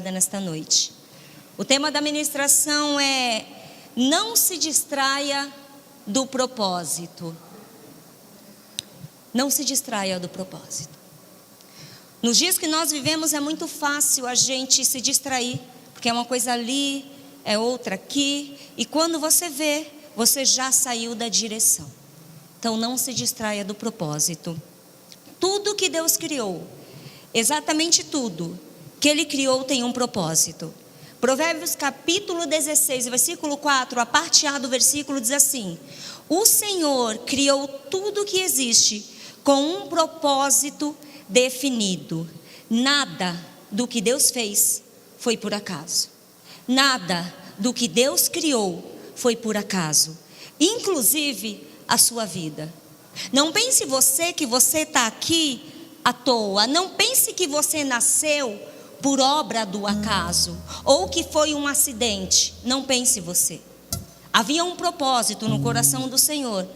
Nesta noite. O tema da ministração é: não se distraia do propósito. Não se distraia do propósito. Nos dias que nós vivemos é muito fácil a gente se distrair, porque é uma coisa ali, é outra aqui, e quando você vê, você já saiu da direção. Então não se distraia do propósito. Tudo que Deus criou, exatamente tudo que Ele criou tem um propósito. Provérbios capítulo 16, versículo 4, a parte A do versículo diz assim: o Senhor criou tudo que existe com um propósito definido. Nada do que Deus fez foi por acaso. Nada do que Deus criou foi por acaso. Inclusive a sua vida. Não pense você que você está aqui à toa. Não pense que você nasceu por obra do acaso, ou que foi um acidente. Não pense você. Havia um propósito no coração do Senhor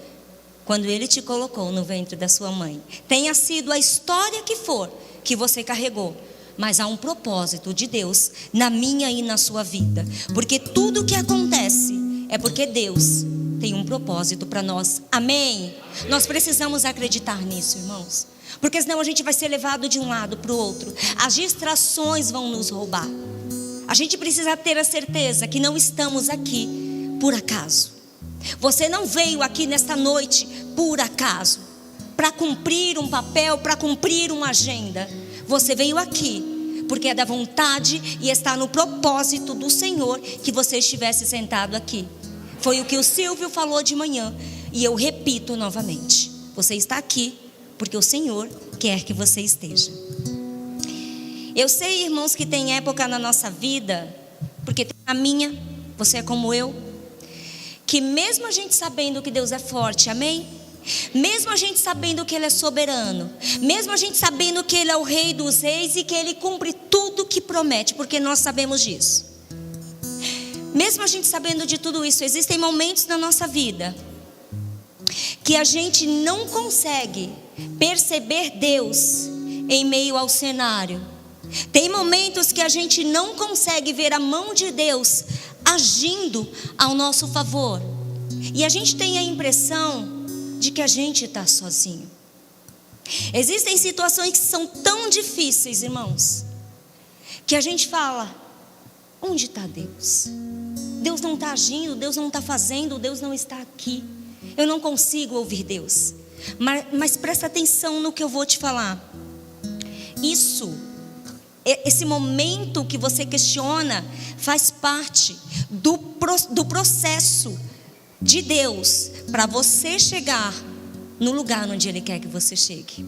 quando Ele te colocou no ventre da sua mãe. Tenha sido a história que for que você carregou, mas há um propósito de Deus na minha e na sua vida. Porque tudo que acontece é porque Deus tem um propósito para nós. Amém? Nós precisamos acreditar nisso, irmãos. Porque senão a gente vai ser levado de um lado para o outro. As distrações vão nos roubar. A gente precisa ter a certeza que não estamos aqui por acaso. Você não veio aqui nesta noite por acaso, para cumprir um papel, para cumprir uma agenda. Você veio aqui porque é da vontade e está no propósito do Senhor que você estivesse sentado aqui. Foi o que o Silvio falou de manhã, e eu repito novamente: você está aqui porque o Senhor quer que você esteja. Eu sei, irmãos, que tem época na nossa vida, porque tem a minha, você é como eu, que mesmo a gente sabendo que Deus é forte, amém? Mesmo a gente sabendo que Ele é soberano, mesmo a gente sabendo que Ele é o Rei dos Reis e que Ele cumpre tudo que promete, porque nós sabemos disso. Mesmo a gente sabendo de tudo isso, existem momentos na nossa vida que a gente não consegue perceber Deus em meio ao cenário. Tem momentos que a gente não consegue ver a mão de Deus agindo ao nosso favor, e a gente tem a impressão de que a gente está sozinho. Existem situações que são tão difíceis, irmãos, que a gente fala: onde está Deus? Deus não está agindo, Deus não está fazendo, Deus não está aqui. Eu não consigo ouvir Deus. Mas presta atenção no que eu vou te falar. Esse momento que você questiona faz parte do processo de Deus para você chegar no lugar onde Ele quer que você chegue.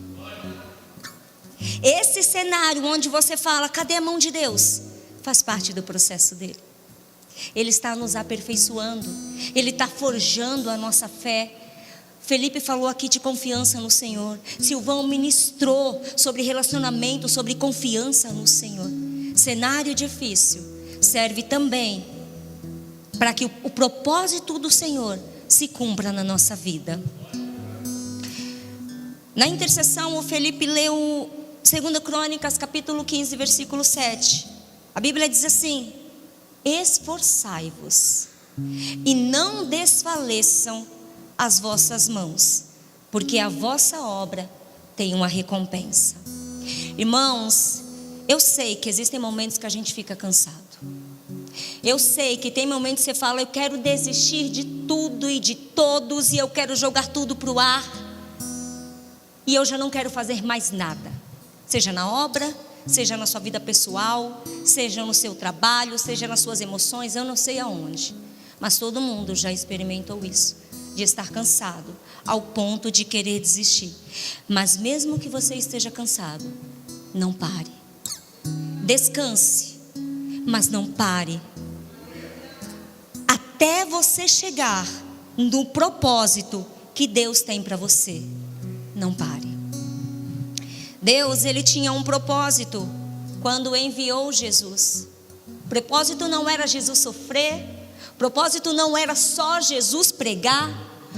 Esse cenário onde você fala: cadê a mão de Deus? Faz parte do processo dele. Ele está nos aperfeiçoando, Ele está forjando a nossa fé. Felipe falou aqui de confiança no Senhor. Silvão ministrou sobre relacionamento, sobre confiança no Senhor. Cenário difícil serve também para que o propósito do Senhor se cumpra na nossa vida. Na intercessão, o Felipe leu 2 Crônicas capítulo 15, versículo 7. A Bíblia diz assim: esforçai-vos e não desfaleçam as vossas mãos, porque a vossa obra tem uma recompensa. Irmãos, eu sei que existem momentos que a gente fica cansado. Eu sei que tem momentos que você fala: eu quero desistir de tudo e de todos, e eu quero jogar tudo para o ar, e eu já não quero fazer mais nada, seja na obra, seja na sua vida pessoal, seja no seu trabalho, seja nas suas emoções, eu não sei aonde, mas todo mundo já experimentou isso, de estar cansado ao ponto de querer desistir. Mas mesmo que você esteja cansado, não pare. Descanse, mas não pare até você chegar no propósito que Deus tem para você. Não pare. Deus, Ele tinha um propósito quando enviou Jesus. O propósito não era Jesus sofrer. O propósito não era só Jesus pregar.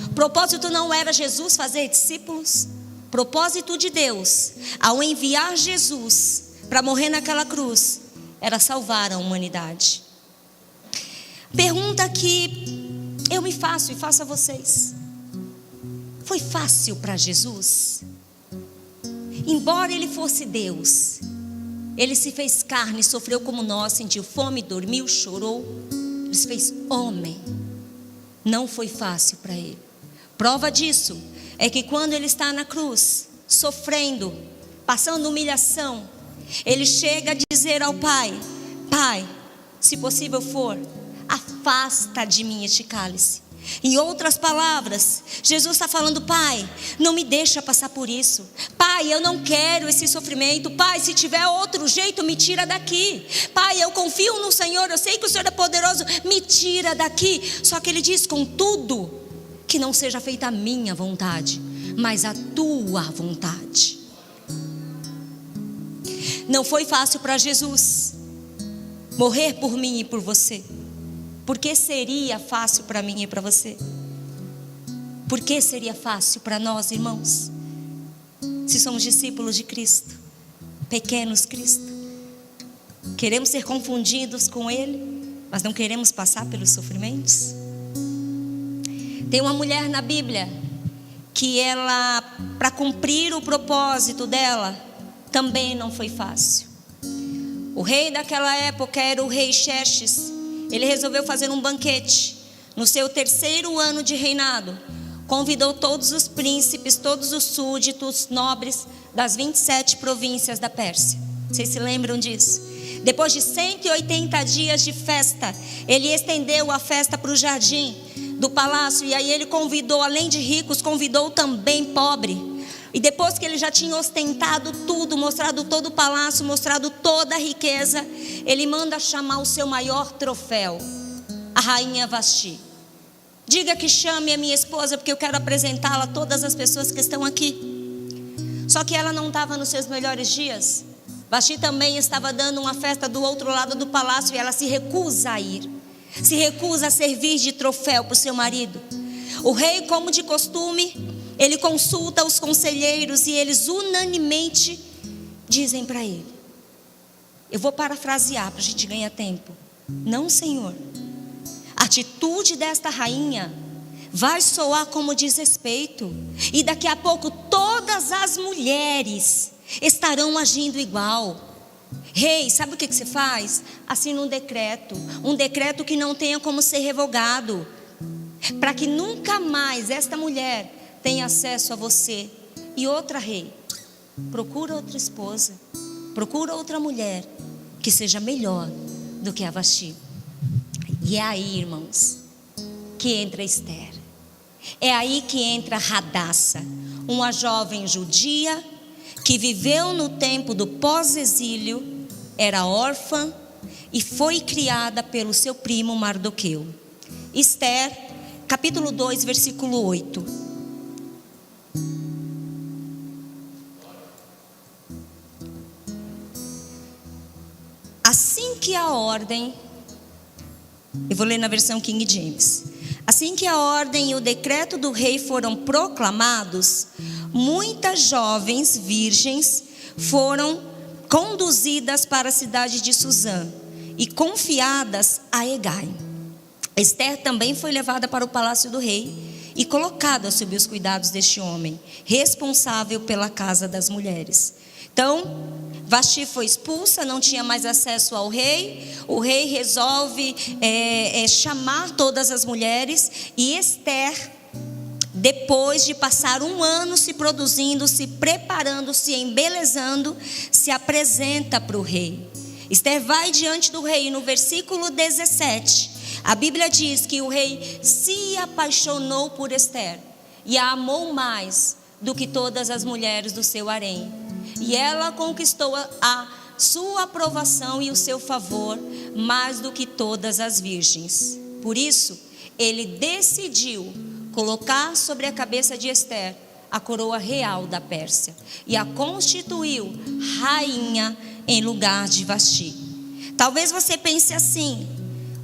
O propósito não era Jesus fazer discípulos. O propósito de Deus, ao enviar Jesus para morrer naquela cruz, era salvar a humanidade. Pergunta que eu me faço e faço a vocês: foi fácil para Jesus? Embora ele fosse Deus, ele se fez carne, sofreu como nós, sentiu fome, dormiu, chorou, ele se fez homem. Não foi fácil para ele. Prova disso é que quando ele está na cruz, sofrendo, passando humilhação, ele chega a dizer ao Pai: Pai, se possível for, afasta de mim este cálice. Em outras palavras, Jesus está falando: Pai, não me deixa passar por isso. Pai, eu não quero esse sofrimento. Pai, se tiver outro jeito, me tira daqui. Pai, eu confio no Senhor, eu sei que o Senhor é poderoso, me tira daqui. Só que ele diz: contudo, que não seja feita a minha vontade, mas a tua vontade. Não foi fácil para Jesus morrer por mim e por você. Por que seria fácil para mim e para você? Por que seria fácil para nós, irmãos? Se somos discípulos de Cristo, pequenos Cristo, queremos ser confundidos com Ele, mas não queremos passar pelos sofrimentos. Tem uma mulher na Bíblia que ela, para cumprir o propósito dela, também não foi fácil. O rei daquela época era o rei Xerxes. Ele resolveu fazer um banquete. No seu 3º ano de reinado, convidou todos os príncipes, todos os súditos, nobres das 27 províncias da Pérsia. Vocês se lembram disso? Depois de 180 dias de festa, ele estendeu a festa para o jardim do palácio. E aí ele convidou, além de ricos, convidou também pobre. E depois que ele já tinha ostentado tudo, mostrado todo o palácio, mostrado toda a riqueza, ele manda chamar o seu maior troféu, a rainha Vasti. Diga que chame a minha esposa, porque eu quero apresentá-la a todas as pessoas que estão aqui. Só que ela não estava nos seus melhores dias. Vasti também estava dando uma festa do outro lado do palácio e ela se recusa a ir. Se recusa a servir de troféu para o seu marido. O rei, como de costume, ele consulta os conselheiros e eles unanimemente dizem para ele, eu vou parafrasear para a gente ganhar tempo: não, Senhor, a atitude desta rainha vai soar como desrespeito, e daqui a pouco todas as mulheres estarão agindo igual. Rei, sabe o que você faz? Assina um decreto que não tenha como ser revogado, para que nunca mais esta mulher tenha acesso a você. E outra, rei, procura outra esposa, procura outra mulher que seja melhor do que a Vasti. E é aí, irmãos, que entra Esther. É aí que entra Radassa, uma jovem judia que viveu no tempo do pós-exílio, era órfã e foi criada pelo seu primo Mardoqueu. Esther, capítulo 2, versículo 8. Assim que a ordem, eu vou ler na versão King James. Assim que a ordem e o decreto do rei foram proclamados, muitas jovens virgens foram conduzidas para a cidade de Suzã e confiadas a Hegai. Esther também foi levada para o palácio do rei e colocada sob os cuidados deste homem, responsável pela casa das mulheres. Então, Vasti foi expulsa, não tinha mais acesso ao rei. O rei resolve chamar todas as mulheres. E Esther, depois de passar um ano se produzindo, se preparando, se embelezando, se apresenta para o rei. Esther vai diante do rei. No versículo 17, a Bíblia diz que o rei se apaixonou por Esther e a amou mais do que todas as mulheres do seu harém. E ela conquistou a sua aprovação e o seu favor mais do que todas as virgens. Por isso, ele decidiu colocar sobre a cabeça de Esther a coroa real da Pérsia e a constituiu rainha em lugar de Vasti. Talvez você pense assim: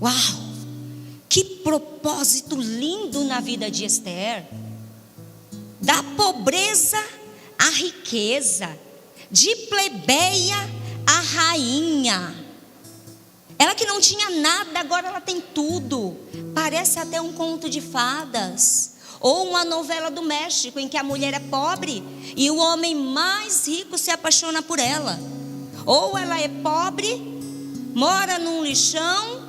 uau, que propósito lindo na vida de Esther, da pobreza à riqueza, de plebeia a rainha. Ela que não tinha nada, agora ela tem tudo. Parece até um conto de fadas, ou uma novela do México, em que a mulher é pobre e o homem mais rico se apaixona por ela. Ou ela é pobre, mora num lixão,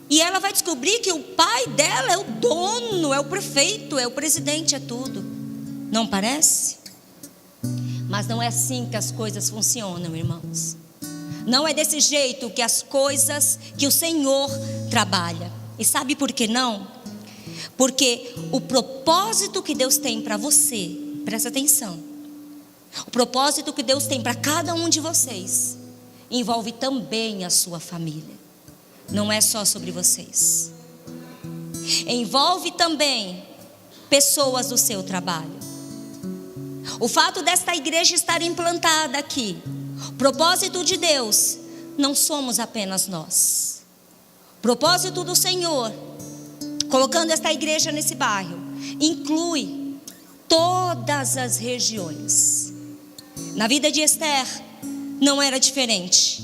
e ela vai descobrir que o pai dela é o dono, é o prefeito, é o presidente, é tudo. Não parece? Mas não é assim que as coisas funcionam, irmãos. Não é desse jeito que as coisas, que o Senhor trabalha. E sabe por que não? Porque o propósito que Deus tem para você, presta atenção, o propósito que Deus tem para cada um de vocês envolve também a sua família. Não é só sobre vocês. Envolve também pessoas do seu trabalho. O fato desta igreja estar implantada aqui, o propósito de Deus, não somos apenas nós. O propósito do Senhor, colocando esta igreja nesse bairro, inclui todas as regiões. Na vida de Esther não era diferente.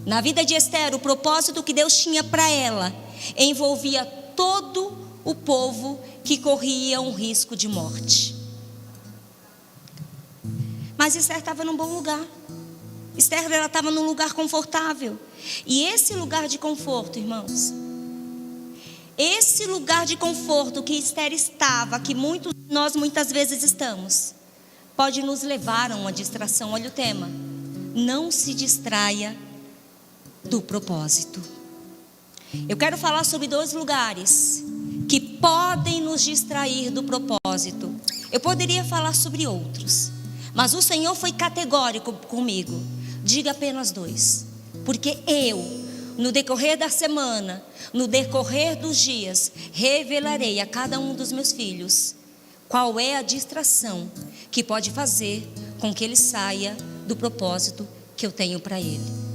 Na vida de Esther, o propósito que Deus tinha para ela envolvia todo o povo que corria um risco de morte. Mas Esther estava num bom lugar. Esther estava num lugar confortável. E esse lugar de conforto, irmãos, esse lugar de conforto que Esther estava, que nós muitas vezes estamos, pode nos levar a uma distração. Olha o tema: não se distraia do propósito. Eu quero falar sobre 2 lugares que podem nos distrair do propósito. Eu poderia falar sobre outros, mas o Senhor foi categórico comigo. Diga apenas 2, porque eu, no decorrer da semana, no decorrer dos dias, revelarei a cada um dos meus filhos qual é a distração que pode fazer com que ele saia do propósito que eu tenho para ele.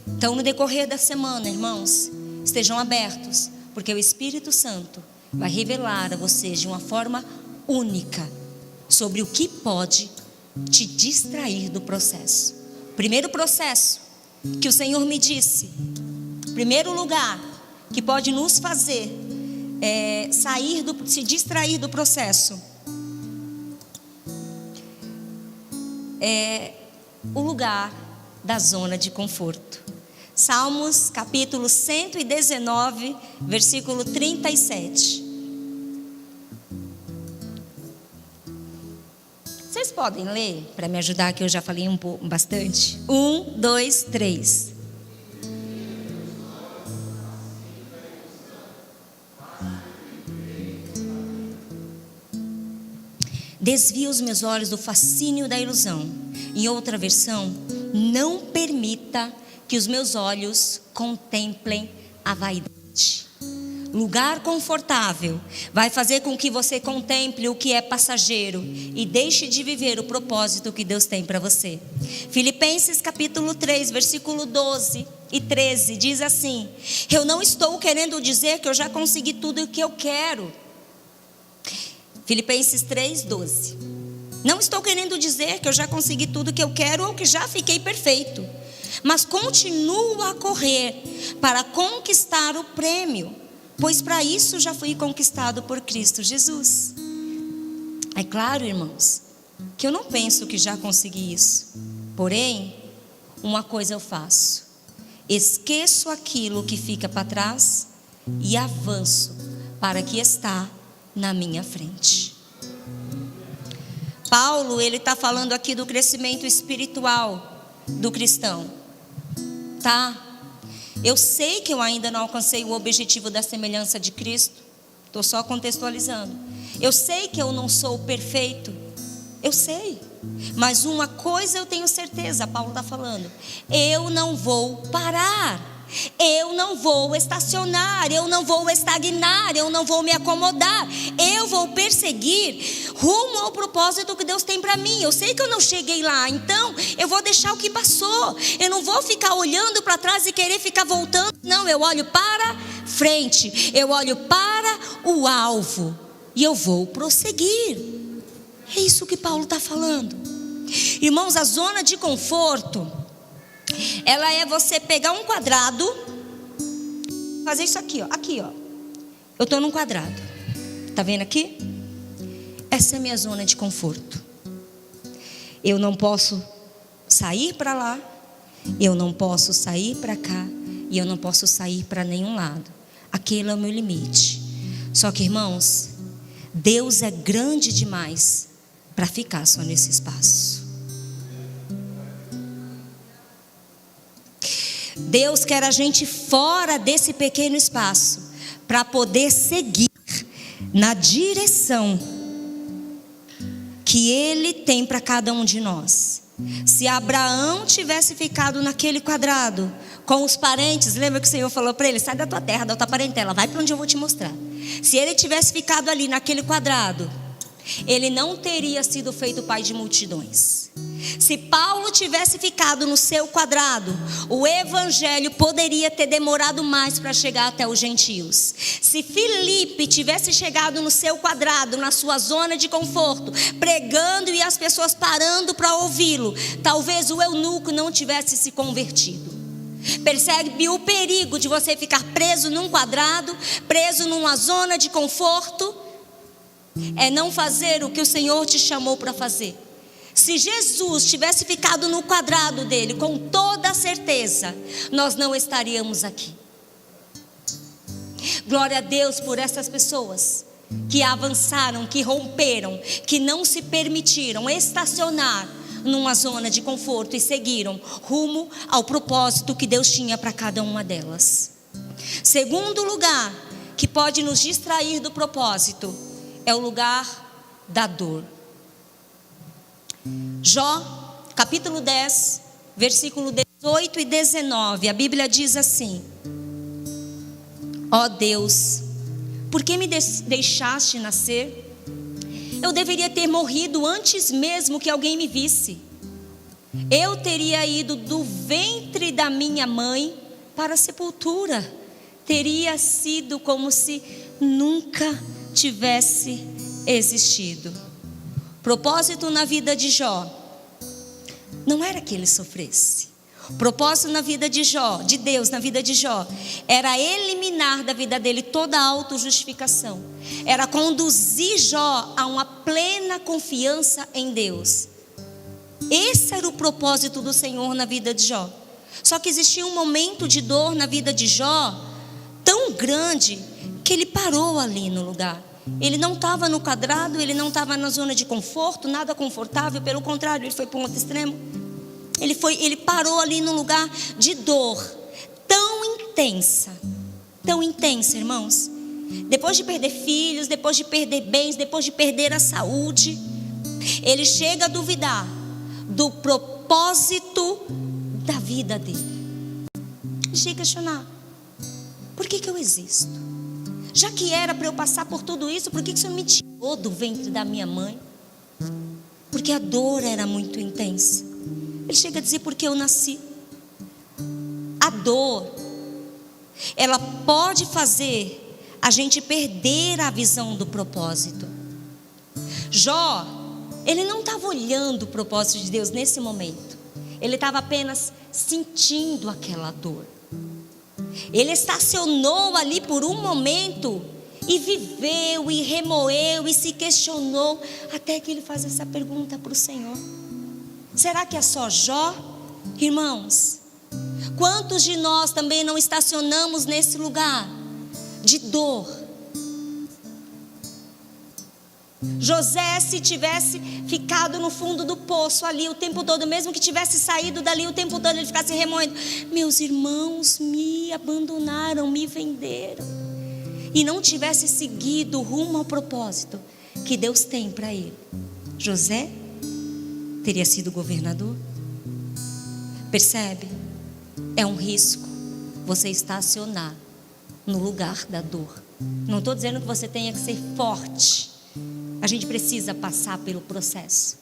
Então, no decorrer da semana, irmãos, estejam abertos, porque o Espírito Santo vai revelar a vocês de uma forma única sobre o que pode te distrair do processo. Primeiro processo que o Senhor me disse, primeiro lugar que pode nos fazer se distrair do processo, é o lugar da zona de conforto. Salmos capítulo 119, versículo 37. Vocês podem ler para me ajudar, que eu já falei bastante? 1, 2, 3. Desvia os meus olhos do fascínio da ilusão. Em outra versão, não permita que os meus olhos contemplem a vaidade. Lugar confortável vai fazer com que você contemple o que é passageiro e deixe de viver o propósito que Deus tem para você. Filipenses capítulo 3, versículo 12 e 13 diz assim: eu não estou querendo dizer que eu já consegui tudo o que eu quero. Filipenses 3, 12. Não estou querendo dizer que eu já consegui tudo o que eu quero ou que já fiquei perfeito, mas continuo a correr para conquistar o prêmio, pois para isso já fui conquistado por Cristo Jesus. É claro, irmãos, que eu não penso que já consegui isso. Porém, uma coisa eu faço: esqueço aquilo que fica para trás e avanço para o que está na minha frente. Paulo, ele está falando aqui do crescimento espiritual do cristão, tá? Eu sei que eu ainda não alcancei o objetivo da semelhança de Cristo. Estou só contextualizando. Eu sei que eu não sou perfeito. Eu sei. Mas uma coisa eu tenho certeza, Paulo está falando: eu não vou parar. Eu não vou estacionar, eu não vou estagnar, eu não vou me acomodar. Eu vou perseguir rumo ao propósito que Deus tem para mim. Eu sei que eu não cheguei lá, então eu vou deixar o que passou. Eu não vou ficar olhando para trás e querer ficar voltando. Não, eu olho para frente, eu olho para o alvo e eu vou prosseguir. É isso que Paulo está falando. Irmãos, a zona de conforto, ela é você pegar um quadrado fazer isso aqui, ó. Aqui, ó. Eu estou num quadrado. Tá vendo aqui? Essa é a minha zona de conforto. Eu não posso sair para lá, eu não posso sair para cá, e eu não posso sair para nenhum lado. Aquele é o meu limite. Só que, irmãos, Deus é grande demais para ficar só nesse espaço. Deus quer a gente fora desse pequeno espaço para poder seguir na direção que Ele tem para cada um de nós. Se Abraão tivesse ficado naquele quadrado com os parentes, lembra que o Senhor falou para ele: sai da tua terra, da tua parentela, vai para onde eu vou te mostrar. Se ele tivesse ficado ali naquele quadrado, ele não teria sido feito pai de multidões. Se Paulo tivesse ficado no seu quadrado, o evangelho poderia ter demorado mais para chegar até os gentios. Se Filipe tivesse chegado no seu quadrado, na sua zona de conforto, pregando e as pessoas parando para ouvi-lo, talvez o eunuco não tivesse se convertido. Percebe o perigo de você ficar preso num quadrado, preso numa zona de conforto? É não fazer o que o Senhor te chamou para fazer. Se Jesus tivesse ficado no quadrado dele, com toda a certeza, nós não estaríamos aqui. Glória a Deus por essas pessoas que avançaram, que romperam, que não se permitiram estacionar numa zona de conforto e seguiram rumo ao propósito que Deus tinha para cada uma delas. Segundo lugar que pode nos distrair do propósito é o lugar da dor. Jó, capítulo 10, versículo 18 e 19, a Bíblia diz assim: ó Deus, por que me deixaste nascer? Eu deveria ter morrido antes mesmo que alguém me visse. Eu teria ido do ventre da minha mãe para a sepultura. Teria sido como se nunca tivesse existido. Propósito na vida de Jó não era que ele sofresse. O propósito na vida de Jó, de Deus na vida de Jó, era eliminar da vida dele toda a autojustificação. Era conduzir Jó a uma plena confiança em Deus. Esse era o propósito do Senhor na vida de Jó. Só que existia um momento de dor na vida de Jó tão grande que ele parou ali no lugar. Ele não estava no quadrado, ele não estava na zona de conforto, nada confortável, pelo contrário, ele foi para um outro extremo. Ele parou ali num lugar de dor tão intensa, irmãos. Depois de perder filhos, depois de perder bens, depois de perder a saúde, ele chega a duvidar do propósito da vida dele. Ele chega a questionar: por que eu existo? Já que era para eu passar por tudo isso, por que o Senhor me tirou do ventre da minha mãe? Porque a dor era muito intensa. Ele chega a dizer: porque eu nasci. A dor, ela pode fazer a gente perder a visão do propósito. Jó, ele não estava olhando o propósito de Deus nesse momento. Ele estava apenas sentindo aquela dor. Ele estacionou ali por um momento e viveu e remoeu e se questionou, até que ele faz essa pergunta para o Senhor: será que é só Jó? Irmãos, quantos de nós também não estacionamos nesse lugar de dor? José, se tivesse ficado no fundo do poço ali o tempo todo, mesmo que tivesse saído dali o tempo todo, ele ficasse remoendo: meus irmãos me abandonaram, me venderam, e não tivesse seguido rumo ao propósito que Deus tem para ele, José teria sido governador. Percebe? É um risco você estacionar no lugar da dor. Não estou dizendo que você tenha que ser forte. A gente precisa passar pelo processo,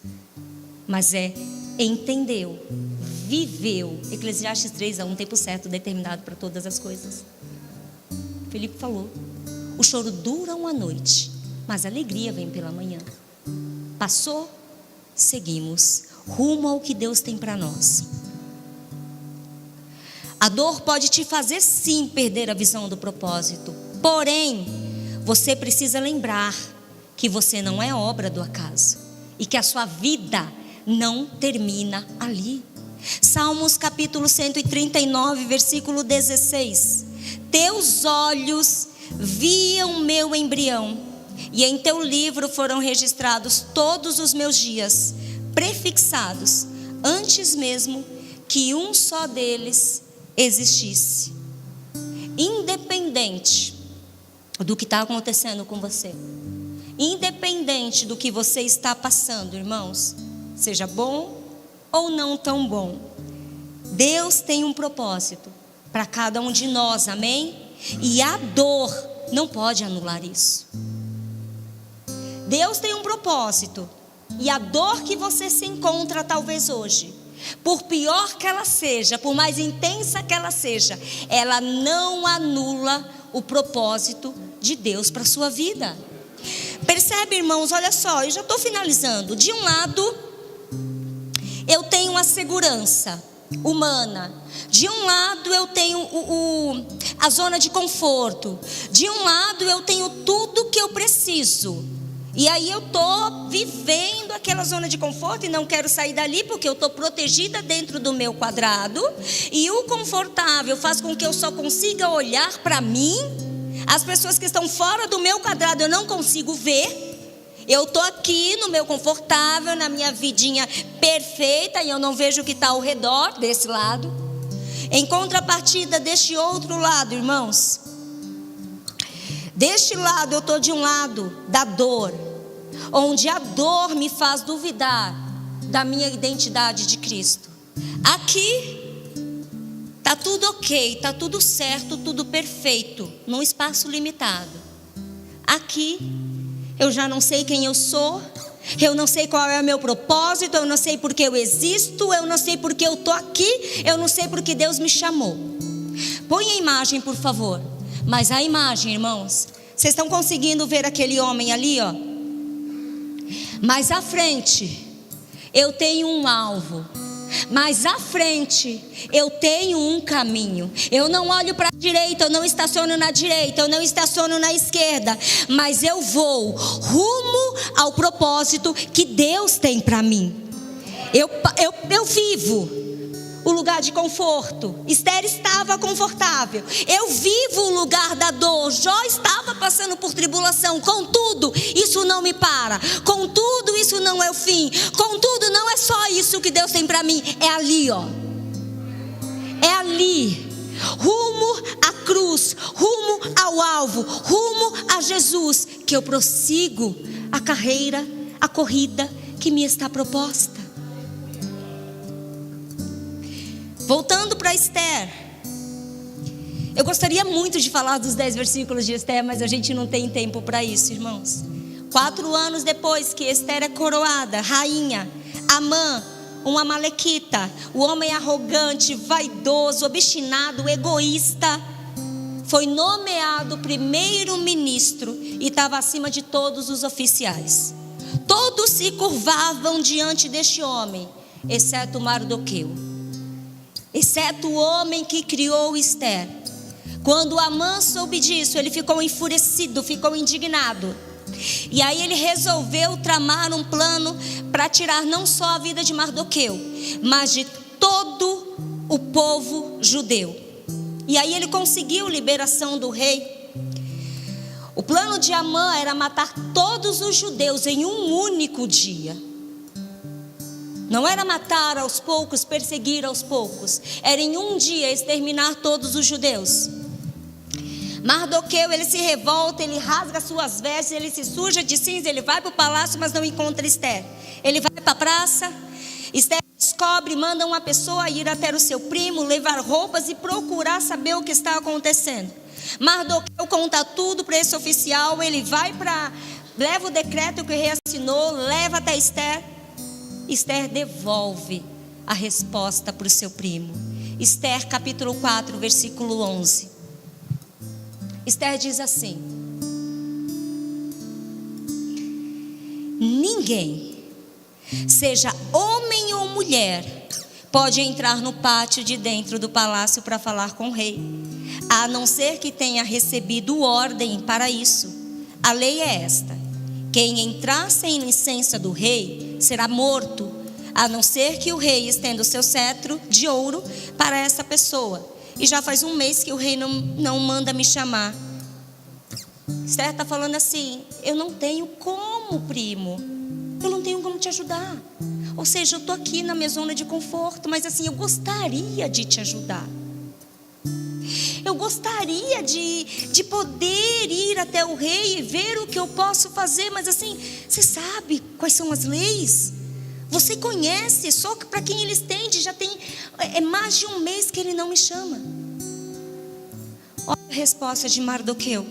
mas entendeu, viveu. Eclesiastes 3, há um tempo certo determinado para todas as coisas. Filipe falou: o choro dura uma noite, mas a alegria vem pela manhã. Passou, seguimos rumo ao que Deus tem para nós. A dor pode te fazer sim perder a visão do propósito. Porém, você precisa lembrar que você não é obra do acaso e que a sua vida não termina ali. Salmos capítulo 139, versículo 16. Teus olhos viam meu embrião, e em teu livro foram registrados todos os meus dias, prefixados, antes mesmo que um só deles existisse. Independente do que está acontecendo com você, independente do que você está passando, irmãos, seja bom ou não tão bom, Deus tem um propósito para cada um de nós, amém? E a dor não pode anular isso. Deus tem um propósito, e a dor que você se encontra talvez hoje, por pior que ela seja, por mais intensa que ela seja, ela não anula o propósito de Deus para a sua vida. Percebe, irmãos? Olha só, eu já estou finalizando. De um lado, eu tenho a segurança humana. De um lado eu tenho a zona de conforto. De um lado eu tenho tudo que eu preciso. E aí eu estou vivendo aquela zona de conforto e não quero sair dali porque eu estou protegida dentro do meu quadrado. E o confortável faz com que eu só consiga olhar para mim. As pessoas que estão fora do meu quadrado eu não consigo ver. Eu estou aqui no meu confortável, na minha vidinha perfeita, e eu não vejo o que está ao redor desse lado. Em contrapartida deste outro lado, irmãos, deste lado eu estou de um lado da dor, onde a dor me faz duvidar da minha identidade de Cristo. Aqui está tudo ok, está tudo certo, tudo perfeito, num espaço limitado. Aqui eu já não sei quem eu sou, eu não sei qual é o meu propósito, eu não sei porque eu existo, eu não sei porque eu estou aqui, eu não sei porque Deus me chamou. Põe a imagem, por favor. Mas a imagem, irmãos, vocês estão conseguindo ver aquele homem ali, ó? Mas à frente eu tenho um alvo. Mas à frente eu tenho um caminho. Eu não olho para a direita, eu não estaciono na direita, eu não estaciono na esquerda, mas eu vou rumo ao propósito que Deus tem para mim. Eu vivo o lugar de conforto. Esther estava confortável. Eu vivo o lugar da dor. Jó estava passando por tribulação. Contudo, isso não me para. Contudo, isso não é o fim. Contudo, não é só isso que Deus tem para mim. É ali, ó. É ali. Rumo à cruz, rumo ao alvo, rumo a Jesus, que eu prossigo a carreira, a corrida que me está proposta. Voltando para Esther, eu gostaria muito de falar dos 10 versículos de Esther, mas a gente não tem tempo para isso, irmãos. 4 anos depois que Esther é coroada rainha, Amã, um amalequita, o homem arrogante, vaidoso, obstinado, egoísta, foi nomeado primeiro-ministro e estava acima de todos os oficiais. Todos se curvavam diante deste homem, exceto Mardoqueu. Exceto o homem que criou Esther. Quando Amã soube disso, ele ficou enfurecido, ficou indignado. E aí ele resolveu tramar um plano para tirar não só a vida de Mardoqueu, mas de todo o povo judeu. E aí ele conseguiu liberação do rei. O plano de Amã era matar todos os judeus em um único dia. Não era matar aos poucos, perseguir aos poucos. Era em um dia exterminar todos os judeus. Mardoqueu, ele se revolta, ele rasga suas vestes, ele se suja de cinza, ele vai para o palácio, mas não encontra Esther. Ele vai para a praça, Esther descobre, manda uma pessoa ir até o seu primo, levar roupas e procurar saber o que está acontecendo. Mardoqueu conta tudo para esse oficial, ele vai leva o decreto que o rei assinou, leva até Esther. Esther devolve a resposta para o seu primo. Esther capítulo 4, versículo 11. Esther diz assim: ninguém, seja homem ou mulher, pode entrar no pátio de dentro do palácio para falar com o rei, a não ser que tenha recebido ordem para isso. A lei é esta: quem entrar sem licença do rei será morto, a não ser que o rei estenda o seu cetro de ouro para essa pessoa. E já faz um mês que o rei não manda me chamar. Esther está falando assim: eu não tenho como, primo, eu não tenho como te ajudar. Ou seja, eu estou aqui na minha zona de conforto, mas assim, eu gostaria de te ajudar. Eu gostaria de poder ir até o rei e ver o que eu posso fazer, mas assim, você sabe quais são as leis? Você conhece, só que para quem ele estende já tem mais de um mês que ele não me chama. Olha a resposta de Mardoqueu.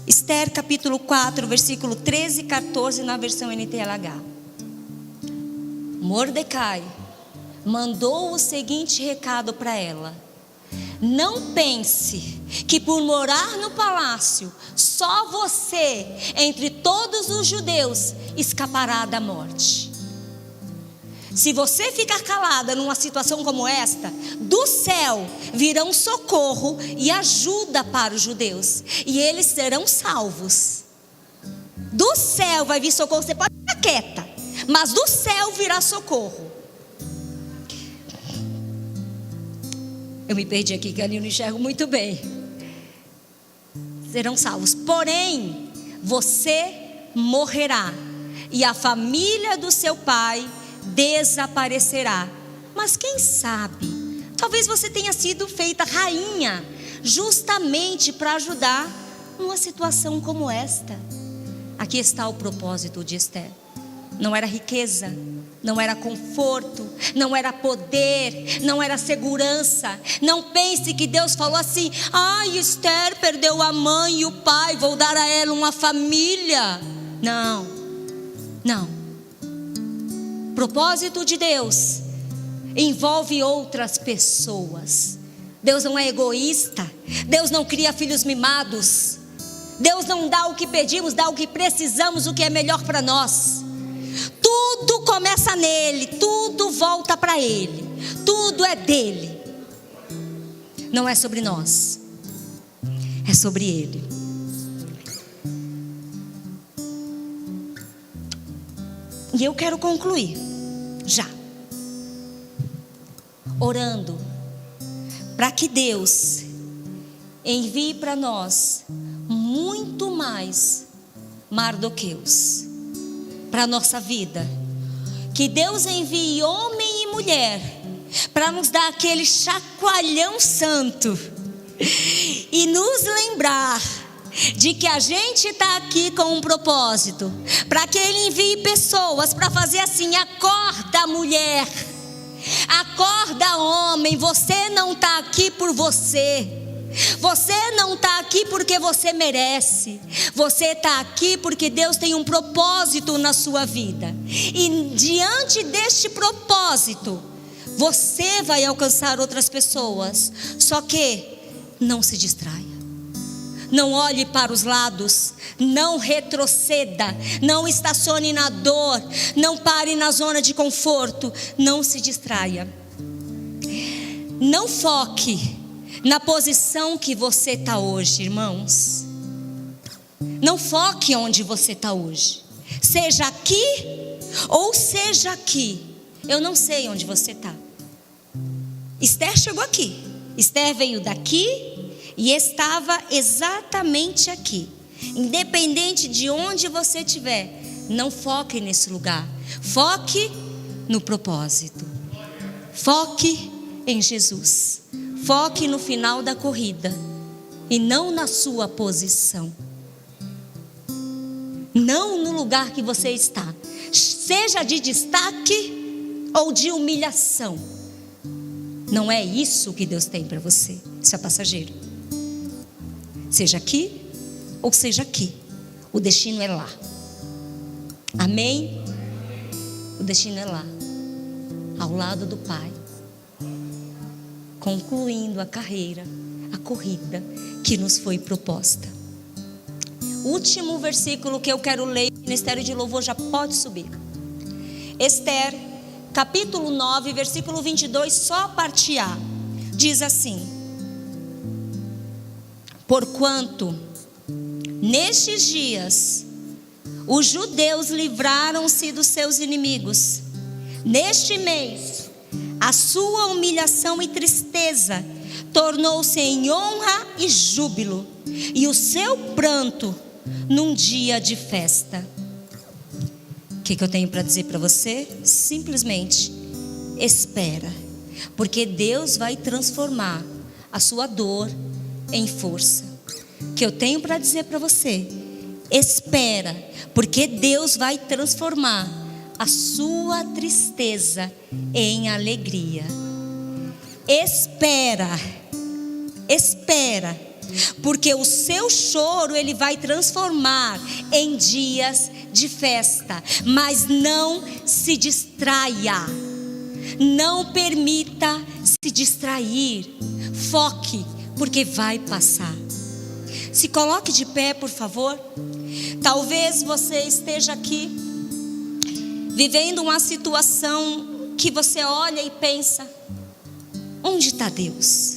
Esther capítulo 4, versículo 13 e 14 na versão NTLH. Mordecai mandou o seguinte recado para ela: não pense que por morar no palácio, só você, entre todos os judeus, escapará da morte. Se você ficar calada numa situação como esta, do céu virão socorro e ajuda para os judeus, e eles serão salvos. Do céu vai vir socorro, você pode ficar quieta, mas do céu virá socorro. Eu me perdi aqui, que ali eu não enxergo muito bem. Serão salvos, porém você morrerá e a família do seu pai desaparecerá. Mas quem sabe, talvez você tenha sido feita rainha justamente para ajudar numa situação como esta. Aqui está o propósito de Esther. Não era riqueza, não era conforto, não era poder, não era segurança. Não pense que Deus falou assim: ai, Esther perdeu a mãe e o pai, vou dar a ela uma família. Não, não. Propósito de Deus envolve outras pessoas. Deus não é egoísta. Deus não cria filhos mimados. Deus não dá o que pedimos, dá o que precisamos, o que é melhor para nós. Tudo começa nele, tudo volta para ele, tudo é dele. Não é sobre nós, é sobre ele. E eu quero concluir já orando para que Deus envie para nós muito mais Mardoqueus para a nossa vida. Que Deus envie homem e mulher para nos dar aquele chacoalhão santo e nos lembrar de que a gente está aqui com um propósito, para que Ele envie pessoas para fazer assim: acorda, mulher, acorda, homem, você não está aqui por você. Você não está aqui porque você merece. Você está aqui porque Deus tem um propósito na sua vida. E diante deste propósito, você vai alcançar outras pessoas. Só que não se distraia. Não olhe para os lados. Não retroceda. Não estacione na dor. Não pare na zona de conforto. Não se distraia. Não foque na posição que você está hoje, irmãos. Não foque onde você está hoje. Seja aqui ou seja aqui. Eu não sei onde você está. Esther chegou aqui. Esther veio daqui e estava exatamente aqui. Independente de onde você estiver, não foque nesse lugar. Foque no propósito. Foque em Jesus. Foque no final da corrida e não na sua posição, não no lugar que você está, seja de destaque ou de humilhação. Não é isso que Deus tem para você. Isso é passageiro. Seja aqui ou seja aqui, o destino é lá. Amém? O destino é lá, ao lado do Pai, concluindo a carreira, a corrida que nos foi proposta. Último versículo que eu quero ler, o Ministério de Louvor já pode subir. Esther, capítulo 9, versículo 22, só a parte A. Diz assim: porquanto nestes dias os judeus livraram-se dos seus inimigos, neste mês a sua humilhação e tristeza tornou-se em honra e júbilo, e o seu pranto num dia de festa. O que eu tenho para dizer para você? Simplesmente espera, porque Deus vai transformar a sua dor em força. O que eu tenho para dizer para você? Espera, porque Deus vai transformar a sua tristeza em alegria. Espera, porque o seu choro Ele vai transformar em dias de festa. Mas não se distraia, não permita se distrair, foque, porque vai passar. Se coloque de pé, por favor. Talvez você esteja aqui vivendo uma situação que você olha e pensa: onde está Deus?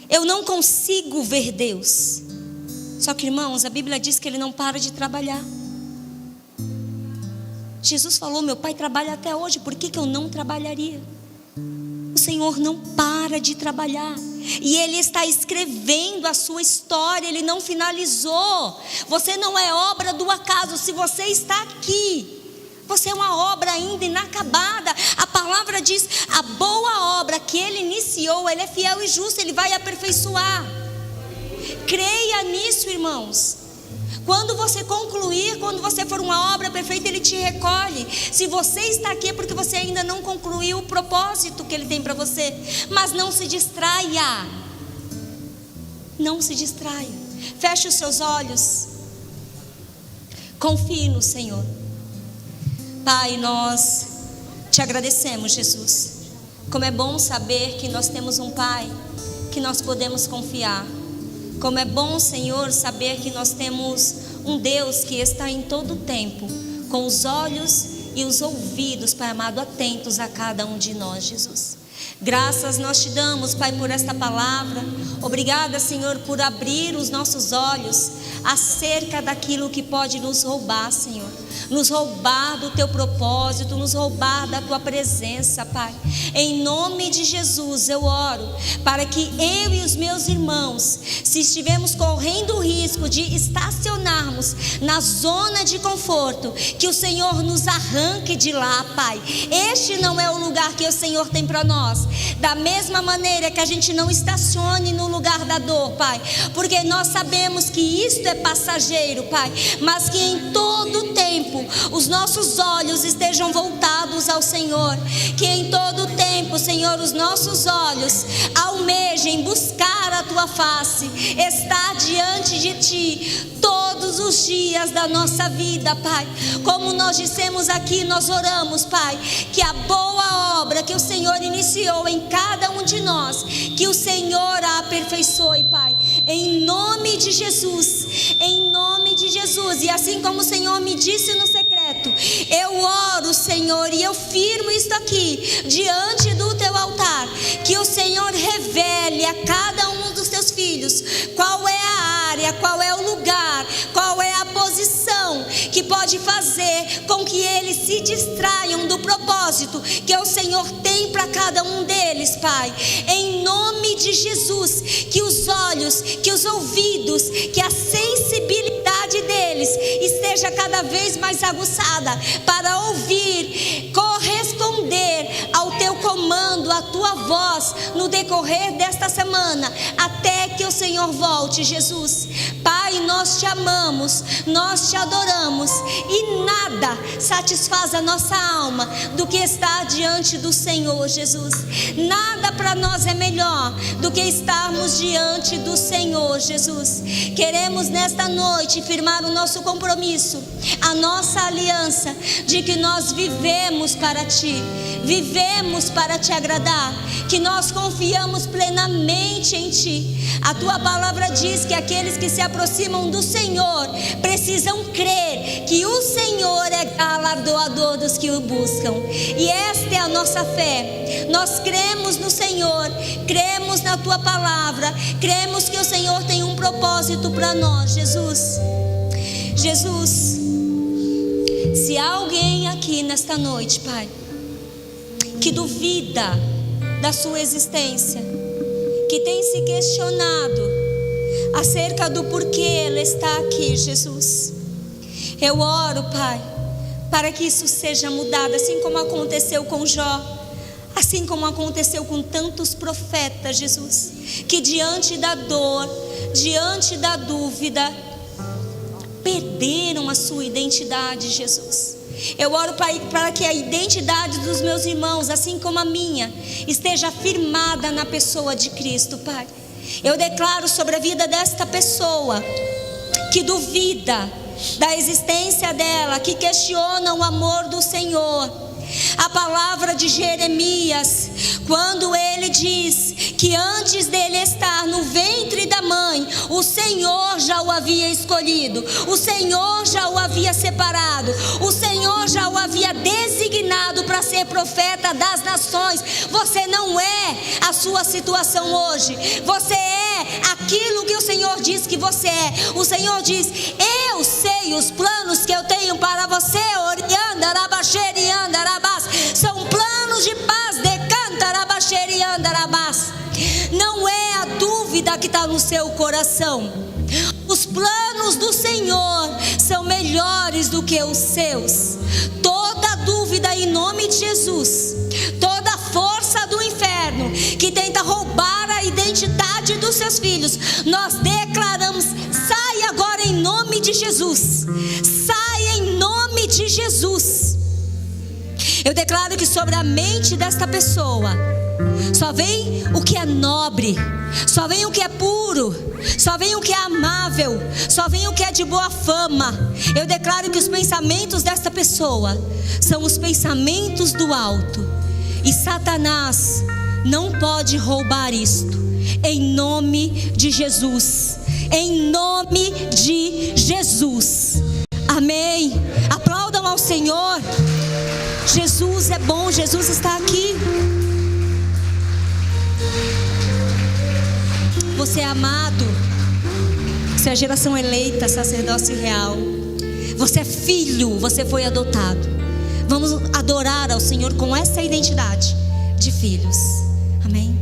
Eu não consigo ver Deus. Só que, irmãos, a Bíblia diz que Ele não para de trabalhar. Jesus falou: meu Pai trabalha até hoje, por que eu não trabalharia? O Senhor não para de trabalhar, e Ele está escrevendo a sua história. Ele não finalizou. Você não é obra do acaso. Se você está aqui, você é uma obra ainda inacabada. A palavra diz: a boa obra que Ele iniciou, Ele é fiel e justo, Ele vai aperfeiçoar. Creia nisso, irmãos. Quando você concluir, quando você for uma obra perfeita, Ele te recolhe. Se você está aqui é porque você ainda não concluiu o propósito que Ele tem para você. Mas não se distraia. Não se distraia. Feche os seus olhos. Confie no Senhor. Pai, nós te agradecemos, Jesus. Como é bom saber que nós temos um Pai que nós podemos confiar. Como é bom, Senhor, saber que nós temos um Deus que está em todo o tempo, com os olhos e os ouvidos, Pai amado, atentos a cada um de nós, Jesus. Graças nós te damos, Pai, por esta palavra. Obrigada, Senhor, por abrir os nossos olhos acerca daquilo que pode nos roubar, Senhor. Nos roubar do teu propósito, nos roubar da tua presença, Pai. Em nome de Jesus eu oro para que eu e os meus irmãos, se estivermos correndo o risco de estacionarmos na zona de conforto, que o Senhor nos arranque de lá, Pai. Este não é o lugar que o Senhor tem para nós. Da mesma maneira que a gente não estacione no lugar da dor, Pai, porque nós sabemos que isto é passageiro, Pai, mas que em todo tempo os nossos olhos estejam voltados ao Senhor, que em todo tempo, Senhor, os nossos olhos almejem buscar a tua face, estar diante de ti todos os dias da nossa vida, Pai. Como nós dissemos aqui, nós oramos, Pai, que a boa obra que o Senhor iniciou em cada um de nós, que o Senhor a aperfeiçoe, Pai, em nome de Jesus, em nome de Jesus. E assim como o Senhor me disse no secreto, eu oro, Senhor, e eu firmo isto aqui diante do teu altar, que o Senhor revele a cada um dos teus filhos qual é a área, qual é o lugar, qual é a posição que pode fazer com que eles se distraiam do propósito que o Senhor tem para cada um deles, Pai. Em nome de Jesus, que os olhos, que os ouvidos, que a sensibilidade deles esteja cada vez mais aguçada para ouvir, corresponder ao teu comando, à tua voz no decorrer desta semana, até que o Senhor volte, Jesus. Pai, nós te amamos, nós te adoramos, e nada satisfaz a nossa alma do que estar diante do Senhor, Jesus. Nada para nós é melhor do que estarmos diante do Senhor, Jesus. Queremos nesta noite firmar o nosso compromisso, a nossa aliança, de que nós vivemos para ti, vivemos para te agradar, que nós confiamos plenamente em ti. A tua palavra palavra diz que aqueles que se aproximam do Senhor precisam crer que o Senhor é galardoador dos que o buscam. E esta é a nossa fé. Nós cremos no Senhor, cremos na tua palavra, cremos que o Senhor tem um propósito para nós. Jesus, se há alguém aqui nesta noite, Pai, que duvida da sua existência, que tem se questionado acerca do porquê Ele está aqui, Jesus, eu oro, Pai, para que isso seja mudado, assim como aconteceu com Jó, assim como aconteceu com tantos profetas, Jesus, que diante da dor, diante da dúvida, perderam a sua identidade, Jesus. Eu oro para que a identidade dos meus irmãos, assim como a minha, esteja firmada na pessoa de Cristo, Pai. Eu declaro sobre a vida desta pessoa que duvida da existência dela, que questiona o amor do Senhor. A palavra de Jeremias, quando ele diz que antes dele estar no ventre da mãe, o Senhor já o havia escolhido, o Senhor já o havia separado, o Senhor já o havia designado para ser profeta das nações. Você não é a sua situação hoje, você é aquilo que o Senhor diz que você é. O Senhor diz: eu sei os planos que eu tenho para você, são planos de paz, não é a dúvida que está no seu coração. Os planos do Senhor são melhores do que os seus. Toda dúvida, em nome de Jesus, toda força do inferno que tenta roubar a identidade dos seus filhos, nós declaramos: sai agora em nome de Jesus, sai em nome de Jesus. Eu declaro que sobre a mente desta pessoa só vem o que é nobre, só vem o que é puro, só vem o que é amável, só vem o que é de boa fama. Eu declaro que os pensamentos desta pessoa são os pensamentos do alto, e Satanás não pode roubar isto, em nome de Jesus, em nome de Jesus. Amém. Aplaudam ao Senhor. Jesus é bom, Jesus está aqui. Você é amado, você é a geração eleita, sacerdócio real. Você é filho, você foi adotado. Vamos adorar ao Senhor com essa identidade de filhos. Amém.